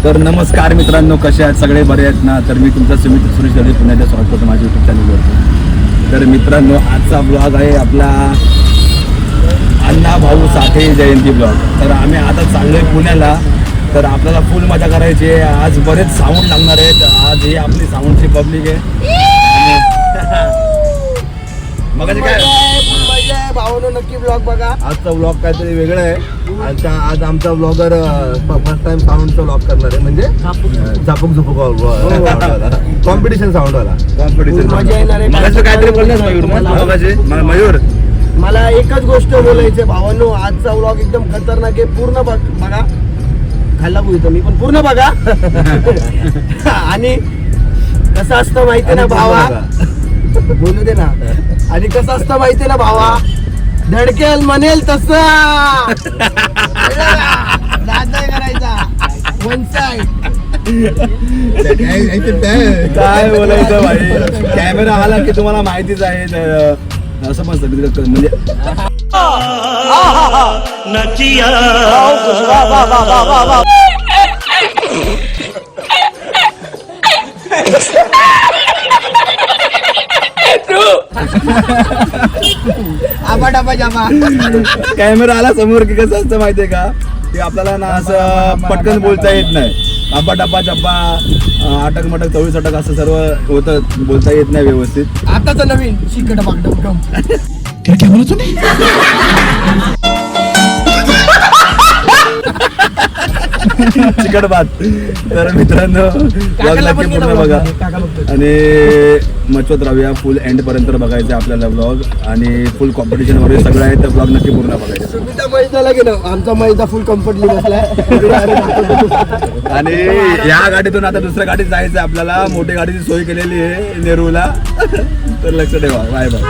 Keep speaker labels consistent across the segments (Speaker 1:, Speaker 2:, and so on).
Speaker 1: तर नमस्कार मित्रांनो, कसे आहेत सगळे, बरे आहेत ना? तर मी तुमचा सुमित सुरेश गडे पुण्याच्या स्वागत करतो माझ्या यूट्यूब चॅनलवर. तर मित्रांनो, आजचा ब्लॉग आहे आपला अण्णा भाऊ साठे जयंती ब्लॉग. तर आम्ही आता चाललोय पुण्याला. तर आपल्याला फुल मजा करायची आहे. आज बरेच साऊंड लागणार आहेत. आज ही आपली साऊंडची पब्लिक आहे. मग काय
Speaker 2: भावानो, नक्की ब्लॉग बघा.
Speaker 3: आजचा ब्लॉग काहीतरी वेगळा आहे. आज आमचा ब्लॉगर फर्स्ट टाइम साऊंडचा ब्लॉग करणार आहे, म्हणजे झापूक झुपूक कॉम्पिटिशन साऊंड वाला.
Speaker 1: कॉम्पिटिशन
Speaker 2: मजा येणार आहे.
Speaker 1: मगाशी काहीतरी बोललास मयूर.
Speaker 2: मला एकच गोष्ट बोलायची भावानो, आजचा व्लॉग एकदम खतरनाक आहे. पूर्ण बघा. खाल्ला बोलतो मी, पण पूर्ण बघा. आणि कसं असतं माहिती ना भावा, बोलू दे ना. आणि कसं असतं माहिती ना भावा, धडकेल म्हणेल तसा करायचा वन साइड.
Speaker 1: काय बोलायचं भाई, कॅमेरा आला की तुम्हाला माहितीच आहे. असं पण म्हणजे कॅमेरा आला समोर की कसं असतं माहितीये का, की आपल्याला ना असं पटकन बोलता येत नाही. आबा डब्बा चप्पा, अटक मटक, चवळीस अटक असं सर्व होतं, बोलता येत नाही व्यवस्थित.
Speaker 2: आताच नवीन शिकट बागडम
Speaker 1: चिकट बात. तर मित्रांनो, ब्लॉग नक्की पूर्ण बघा आणि मचवत राहूया. फुल एंड पर्यंत बघायचं आपल्याला ब्लॉग. आणि फुल कॉम्पिटिशन वगैरे सगळं आहे, तर ब्लॉग नक्की पूर्ण बघायचं.
Speaker 2: सुमिता मैदाला गेलो, आमचा मैदा फुल कम्फर्टली बसलाय.
Speaker 1: आणि या गाडीतून आता दुसऱ्या गाडीत जायचं आपल्याला. मोठी गाडीची सोय केलेली आहे नेरूला. तर लक्ष ठेवा. Bye bye.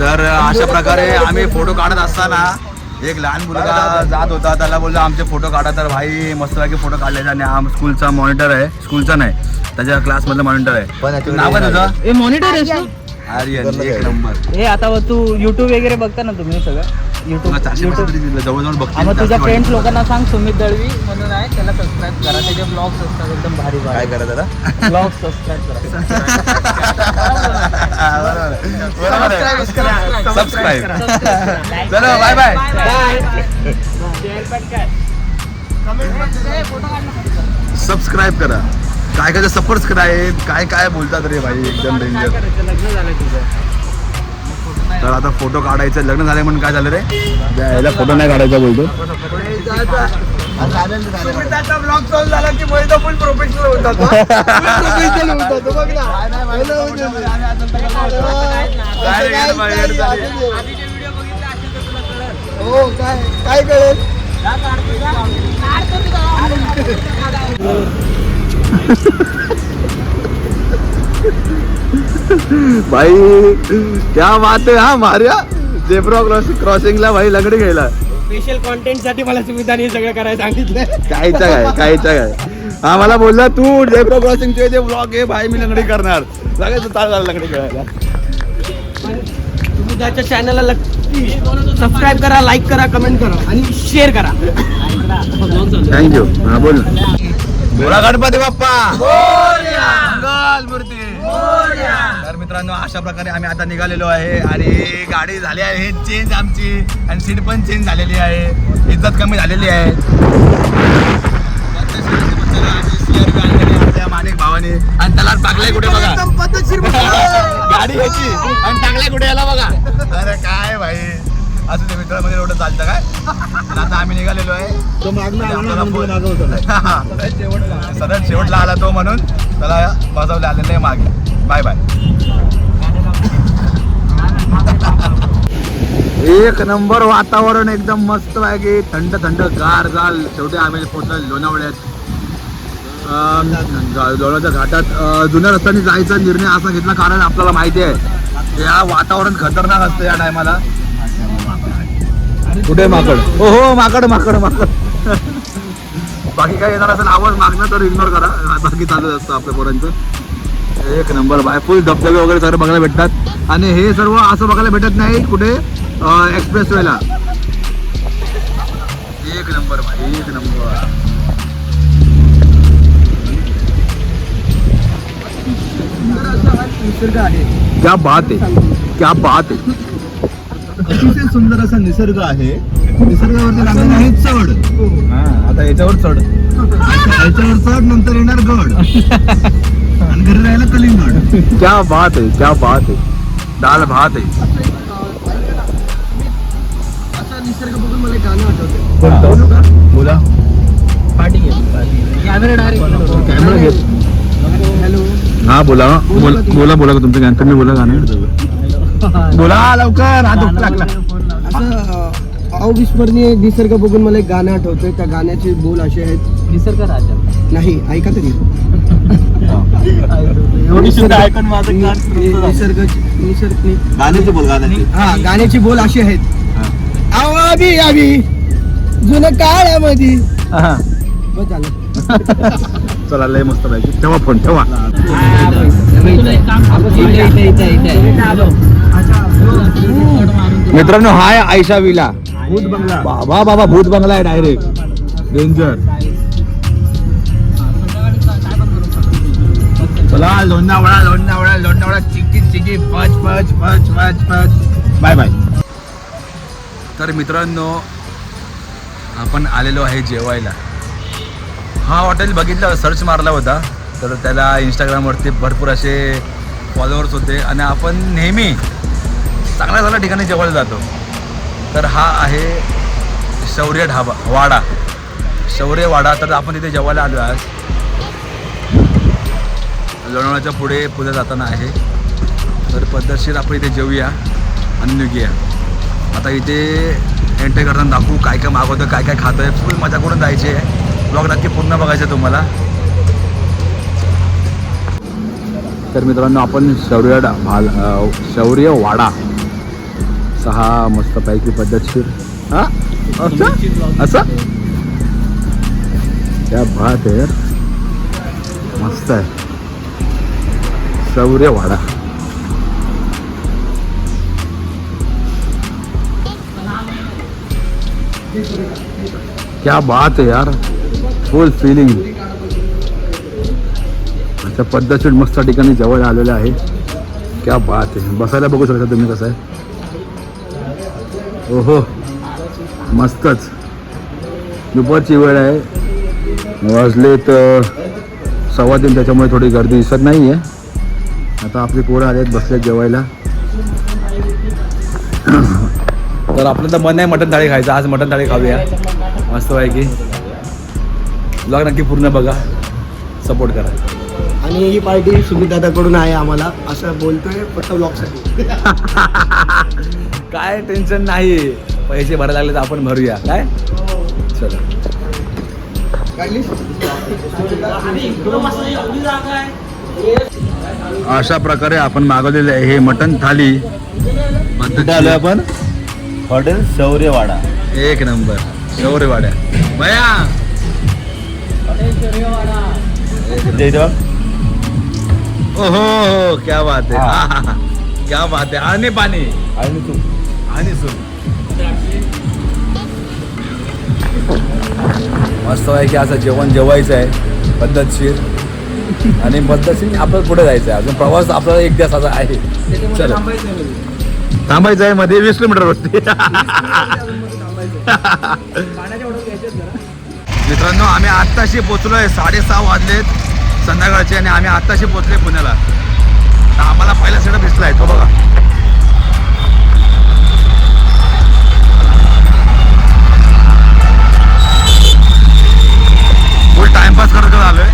Speaker 1: तर अशा प्रकारे आम्ही फोटो काढत असताना एक लहान मुलगा जात होता. त्याला बोललो आमचे फोटो काढा. तर भाई मस्तपैकी फोटो काढले. आणि हा स्कूलचा मॉनिटर आहे. स्कूलचा नाही, त्याच्या क्लासमधलं मॉनिटर आहे. नाव आहे तुझं?
Speaker 4: हे मॉनिटर आहेस तू?
Speaker 1: आर्यन, एक नंबर.
Speaker 4: हे आता तू युट्यूब वगैरे बघता ना तुम्ही सगळं युट्यूब
Speaker 1: जवळजवळ बघतो.
Speaker 4: मग तुझ्या फ्रेंड्स लोकांना सांग, सुमित दळवी म्हणून आहे, त्याला सबस्क्राईब करा. त्याचे ब्लॉग्स असतात एकदम भारी
Speaker 1: काय
Speaker 4: भारी.
Speaker 1: करा दादा?
Speaker 4: ब्लॉग्स सबस्क्राईब करा.
Speaker 1: सबस्क्राईब. चलो बाय बाय. सबस्क्राईब करा. काय काय सबस्क्राईब, काय काय बोलतात रे भाई, एकदम डेंजर.
Speaker 4: लग्न झालं तुझं?
Speaker 1: तर आता फोटो काढायचं. लग्न झालंय म्हणून काय झालं रे? याला फोटो नाही काढायचा बोलतो.
Speaker 2: सुमिताचा ब्लॉग चालू झाला की मैदा फुल प्रोफेशनल होता. प्रोफेशनल होता तो, बघ ना. हो, काय कळेल.
Speaker 1: भाई क्या बात आहे. हा मार्या झेब्रा क्रॉसिंगला भाई लंगडी घ्यायला.
Speaker 2: स्पेशल कॉन्टेंट साठी मला सुमिताने सगळं करायला सांगितलं.
Speaker 1: कायचा काय. हा मला बोलला तू झेब्रा क्रॉसिंगचे जे ब्लॉग आहे भाई, मी लंगडी करणार. लगेच ताळ झाला लंगडी खेळायला.
Speaker 2: सुमिताच्या चॅनलला सबस्क्राईब करा, लाईक करा, कमेंट करा आणि शेअर करा.
Speaker 1: थँक्यू. हा बोल. बोला गणपती बाप्पा, मंगल मूर्ती. तर मित्रांनो, अशा प्रकारे आम्ही आता निघालेलो आहे. आणि गाडी झाली आहे चेंज आमची, आणि सीट पण चेंज झालेली आहे. इज्जत कमी झालेली आहे. माणिक भावाने, आणि त्याला टाकलाय कुठे बघा, गाडी घ्यायची आणि टाकलाय कुठे याला बघा. अरे काय भाई, असं ते मित्रांमध्ये एवढं चालतं काय. आता आम्ही निघालेलो आहे. तो सदन शेवटला आला तो, म्हणून त्याला बसवले आलेलं आहे मागे. Bye bye. एक नंबर वातावरण, एकदम मस्त आहे. थंड थंड गार गार. शेवटी आम्ही पोहोचलो लोणावळ्यात. लोणावळ्याच्या घाटात जुन्या रस्त्याने जायचा निर्णय असा घेतला, कारण आपल्याला माहिती आहे या वातावरण खतरनाक असतं या टायमाला. कुठे माकड? हो माकड माकड माकड. बाकी काय येणार असेल आवाज मागणं तर इग्नोर करा. बाकी चालू असतं आपल्या पोरांचं. एक नंबर बाय. फुल धबधबे वगैरे सगळं बघायला भेटतात. आणि हे सर्व असं बघायला भेटत नाही कुठे एक्सप्रेस वेला. एक एक नंबर भाई, एक नंबर.
Speaker 2: निसर्ग आहे.
Speaker 1: क्या बात आहे, क्या बात आहे.
Speaker 3: अतिशय सुंदर असा निसर्ग आहे. निसर्गावरती लागणार आहे चढ.
Speaker 1: हा, आता याच्यावर चढ.
Speaker 3: याच्यावर चढ, नंतर येणार गड आणि घरी राहायला कलिंगड.
Speaker 1: क्या बात आहे, क्या बात आहे. दाल भात आहे.
Speaker 2: असा निसर्ग बघून मला एक गाणं आठवतं.
Speaker 3: कोणतं? बोला.
Speaker 4: पाठी घे कॅमेरा डायरेक्ट
Speaker 1: कॅमेरा घेत.
Speaker 2: हॅलो.
Speaker 1: हा बोला बोला बोला का तुमचं गाणं, तुम्ही बोला गाणं. बोला लवकर, हा दुःख लागला.
Speaker 2: असं अविस्मरणीय निसर्ग बघून मला एक गाणं आठवतंय. त्या गाण्याचे बोल असे आहेत.
Speaker 4: निसर्ग राजा
Speaker 2: नाही, ऐका तरी. निसर्ग
Speaker 3: गाण्याचे बोल, गाण्याचे.
Speaker 2: हा, गाण्याची बोल अशी आहेत. आवी आवी जुन्या काळामध्ये. बस झालं.
Speaker 1: चला लय मस्त पाहिजे. ठेवा फोन ठेवा. मित्रांनो हाय आयशा विला.
Speaker 3: भूत बंगला.
Speaker 1: बाबा बाबा भूत बंगला आहे डायरेक्ट. डेंजर. चला लोणावळा लोणावळा लोणावळा चिकी चिकी पच पच पच पच पच. Bye bye. तर मित्रांनो आपण आलेलो आहे जेवायला. हा हॉटेल बघितलं, सर्च मारला होता, तर त्याला इंस्टाग्रामवरती भरपूर असे फॉलोअर्स होते आणि आपण नेहमी चांगल्या चांगल्या ठिकाणी जेवायला जातो. तर हा आहे शौर्य ढाबा वाडा, शौर्य वाडा. तर आपण तिथे जेवायला आलो आज. लोणावळ्याच्या पुढे जाताना आहे. तर पद्धतशीर आपण इथे जेवूया आणि निघूया. आता इथे एंट्री करताना दाखवू काय काय मागवतं, काय काय खातं आहे. फुल मजा करून जायची आहे. ब्लॉग नक्की पूर्ण बघायचं आहे तुम्हाला. तर मित्रांनो आपण शौर्य वाडा 6 मस्तपैकी पद्धतशीर. हां असं क्या बात आहे यार, मस्त आहे शौर्य वाडा. क्या बात आहे यार, फुल फिलिंग. अच्छा पद्धतशीर मस्त ठिकाणी जवळ आलेलं आहे. क्या बात आहे. बसायला बघू शकता तुम्ही कसं आहे. ओहो मस्तच. दुपारची वेळ आहे, वाजलेत 3:15, त्याच्यामुळे थोडी गर्दी दिसत नाही आहे. आता आपली पोरं आलेत, बसलेत जेवायला. तर आपलं तर मन आहे मटण थाळी खायचं. आज मटण थाळी खाऊया मस्त आहे की. ब्लॉग नक्की पूर्ण बघा, सपोर्ट करा.
Speaker 2: आणि ही पार्टी सुमित दादाकडून आहे आम्हाला, असं बोलतोय फक्त ब्लॉगसाठी.
Speaker 1: काय टेन्शन नाही, पैसे भरायला लागले तर आपण भरूया. काय चला. अशा प्रकारे आपण मागवलेले आहे हे मटण थाली.
Speaker 3: कुठे आलोय आपण? हॉटेल शौर्यवाडा.
Speaker 1: एक नंबर शौर्यवाड्या. बया ओहो हो, क्या बात आहे.
Speaker 3: हा.
Speaker 1: हा, क्या बात आहे. आणि पाणी
Speaker 3: आणि तू
Speaker 1: आणि सूप मस्त आहे की. असं जेवण जेवायचं आहे पद्धतशीर आणि पद्धतशीर आपल्याला पुढे जायचं आहे. अजून प्रवास आपल्याला 1 दिवसाचा आहे. चला थांबायचं आहे मध्ये 20 किलोमीटर वरती. मित्रांनो आम्ही आत्ताशी पोचलोय. 6:30 वाजलेत संध्याकाळचे आणि आम्ही आत्ताशी पोचलोय पुण्याला. तर आम्हाला पहिला सेटअप दिसलाय तो बघा. फुल टाइमपास करत आलोय.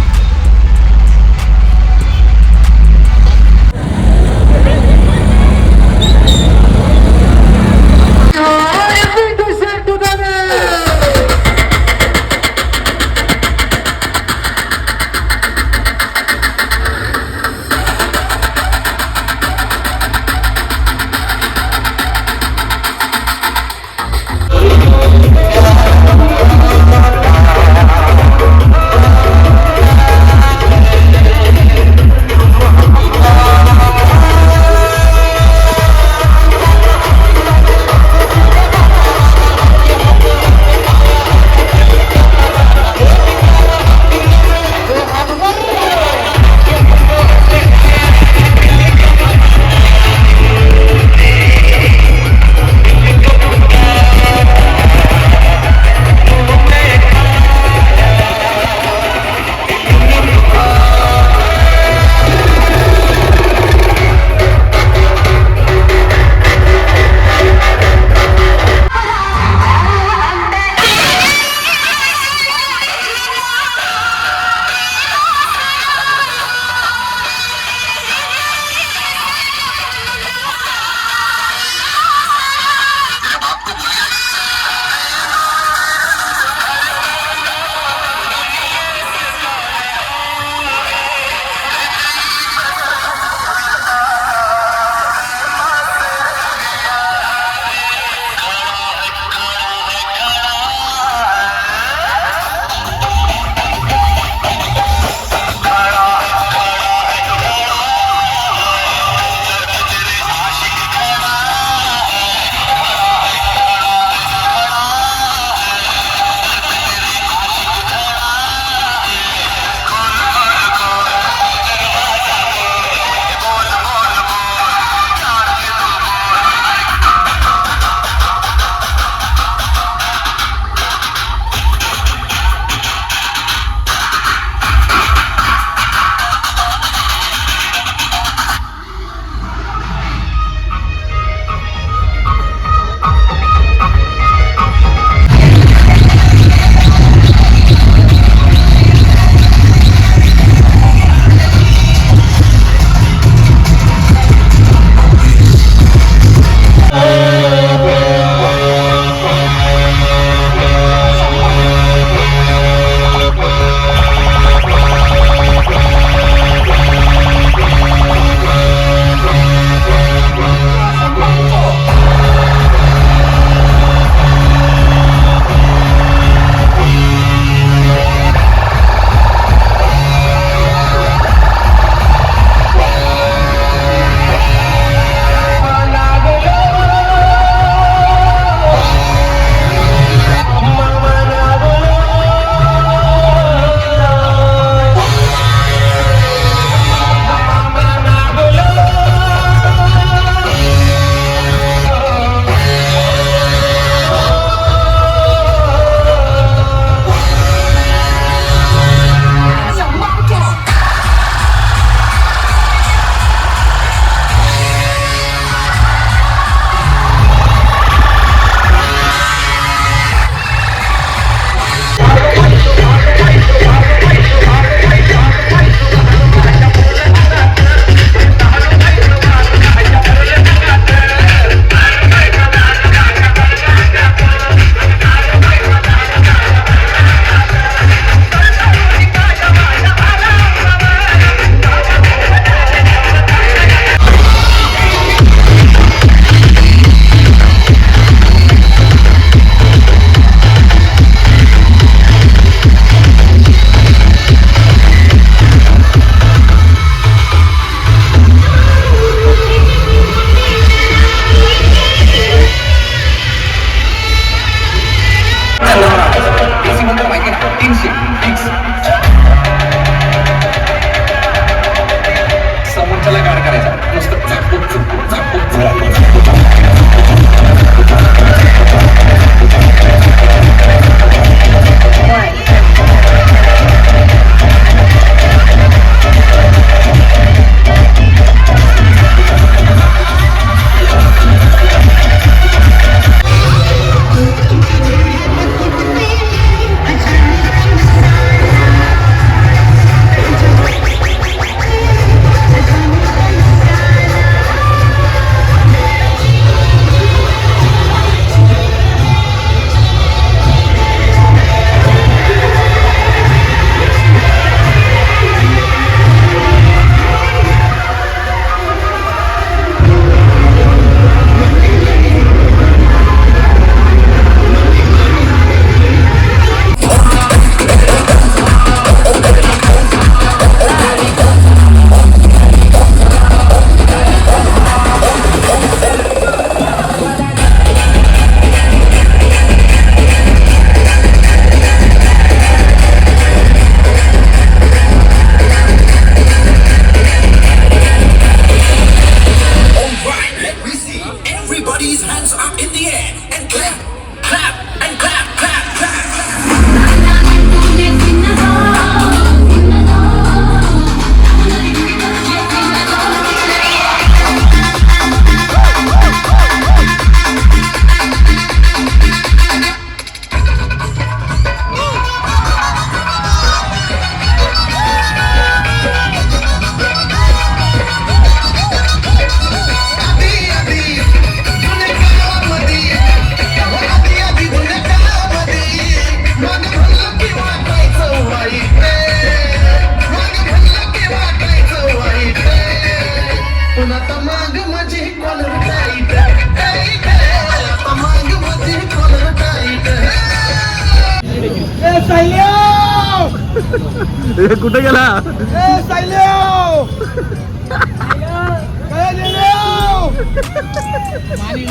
Speaker 1: हे कुठे गेला?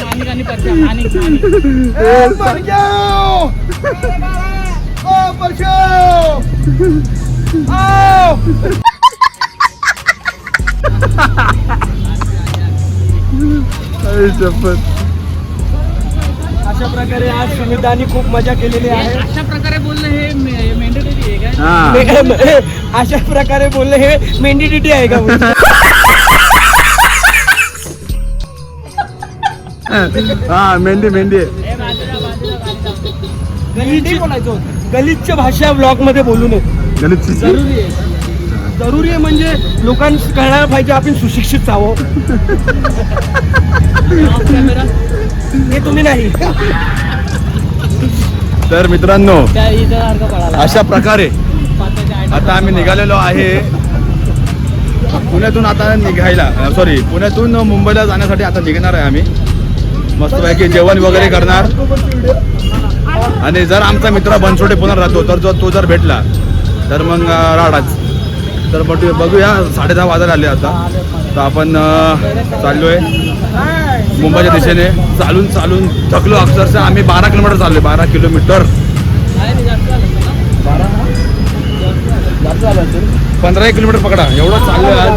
Speaker 4: मानिक आणि परश्या, मानिक
Speaker 2: अशा प्रकारे आज सुमितानी खूप मजा केलेली आहे.
Speaker 4: अशा प्रकारे बोलणं हे मेंढेटी आहे काय?
Speaker 1: हा.
Speaker 2: अशा प्रकारे बोलले हे मेंढी आहे का?
Speaker 1: हा मेंढी
Speaker 4: हे बाजूला
Speaker 2: गलितच्या भाषा ब्लॉग मध्ये बोलू नये. जरुरी आहे. जरुरी आहे म्हणजे लोकांना कळायला पाहिजे आपण सुशिक्षित आहोत.
Speaker 4: कॅमेरा
Speaker 2: हे तुम्ही नाही.
Speaker 1: तर मित्रांनो
Speaker 4: त्या इथं सारखं पळाला.
Speaker 1: अशा प्रकारे
Speaker 4: पाताच्या आईला
Speaker 1: आता आम्ही निघालेलो आहे पुण्यातून. आता निघायला पुण्यातून मुंबईला जाण्यासाठी आता निघणार आहे आम्ही. मस्तपैकी जेवण वगैरे करणार. आणि जर आमचा मित्र बनसोडे पुन्हा राहतो तर तो जर भेटला तर मग राडाच. तर बघूया 10:30 वाजायला आले आता. तर आपण चाललोय मुंबईच्या दिशेने. चालून थकलो अक्षरशः. आम्ही 12 किलोमीटर चाललोय. 12 किलोमीटर.
Speaker 4: आहे ते जास्त झालं ना?
Speaker 1: 15 किलोमीटर पकडा. एवढं चाललोय आज.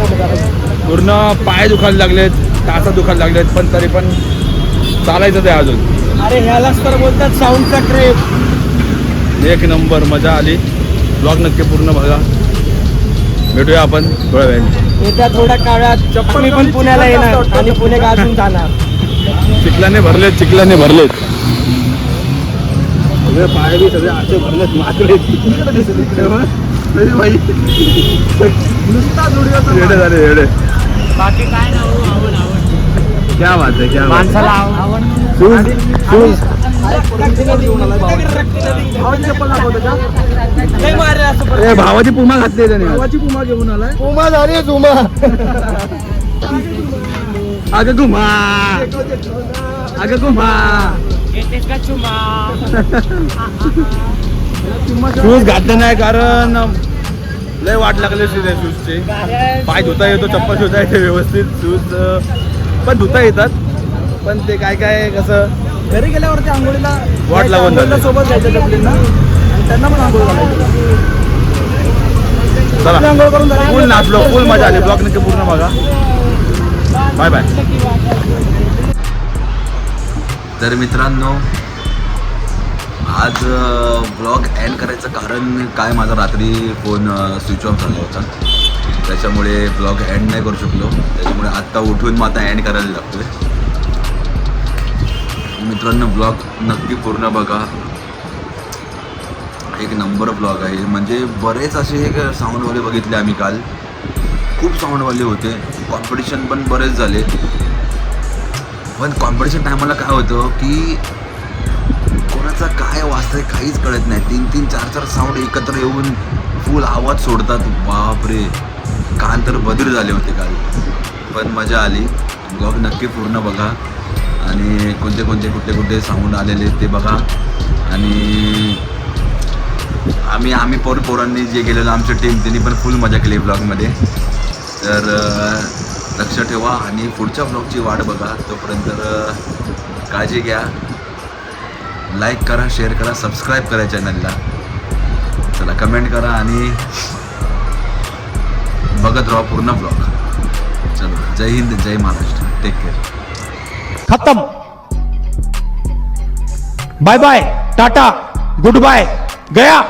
Speaker 1: पूर्ण पाय दुखायला लागलेत, टाचा दुखायला लागलेत, पण तरी पण चालायचं ते अजून.
Speaker 2: अरे ह्यालाच तर बोलतात साऊंडचा क्रेप.
Speaker 1: एक नंबर मजा आली. ब्लॉग नक्की पूर्ण बघा. भेटूया आपण थोड्या वेळाने.
Speaker 2: येत्या थोड्या काळात आम्ही पण पुण्याला येणार आणि पुणे गाजून जाणार.
Speaker 1: चिखलाने भरलेत. सगळे पाय बी सगळे असे भरलेत, माकलेत. येडे झाले येडे.
Speaker 4: बाकी काय ना आवड
Speaker 1: क्या बात आहे, क्या बात आहे.
Speaker 4: माणसाला आवड
Speaker 1: शूज ए, भावाची पुमा घातली त्याने.
Speaker 2: पुमा घेऊन आलाय. पुमा झाली जुमा.
Speaker 1: अगं घुमा, अगं घुमा.
Speaker 4: येतेस का चुमा?
Speaker 1: शूज घातले नाही कारण लय वाट लागली शूजची. पाय धुता येतो, चप्पल धुता येते व्यवस्थित. शूज पण धुता येतात, पण ते काय कसं
Speaker 2: घरी गेल्यावरती आंघोळीला
Speaker 1: वाट लागून जाते.
Speaker 2: सोबत जायचं डबलींना आणि त्यांना पण आंघोळ घालायची.
Speaker 1: चला
Speaker 2: आंघोळ करून
Speaker 1: फुल नाचलो, फुल मजा आली. ब्लॉग नक्की पूर्ण बघा. Bye bye. तर मित्रांनो आज ब्लॉग एंड करायचं कारण काय, माझा रात्री फोन स्विच ऑफ झाला होता, त्याच्यामुळे ब्लॉग एंड नाही करू शकलो. त्याच्यामुळे आत्ता उठून मग आता एंड करायला लागतोय. मित्रांनो ब्लॉग नक्की पूर्ण बघा. एक नंबर ब्लॉग आहे. म्हणजे बरेच असे एक साऊंडवाले बघितले आम्ही काल. खूप साऊंडवाले होते. कॉम्पिटिशन पण बरेच झाले. पण कॉम्पिटिशन टायमाला काय होतं की कोणाचा काय वाजतंय काहीच कळत नाही. 3-3, 4-4 साऊंड एकत्र येऊन फुल आवाज सोडतात. बापरे, कान तर बदल झाले होते काल. पण मजा आली. ब्लॉग नक्की पूर्ण बघा आणि कोणते कुठले साऊंड आलेले ते बघा. आणि आम्ही पोरांनी जे गेलेलं आमची टीम त्यांनी पण फुल मजा केली ब्लॉगमध्ये. तर लक्ष ठेवा आणि पुढच्या ब्लॉगची वाट बघा. तोपर्यंत काळजी घ्या. लाईक करा, शेअर करा, सबस्क्राईब करा चॅनलला. चला कमेंट करा आणि बघत राहा पूर्ण ब्लॉग. चलो, जय हिंद, जय महाराष्ट्र. Take care.
Speaker 2: खत्म. Bye bye, tata, good bye, गया.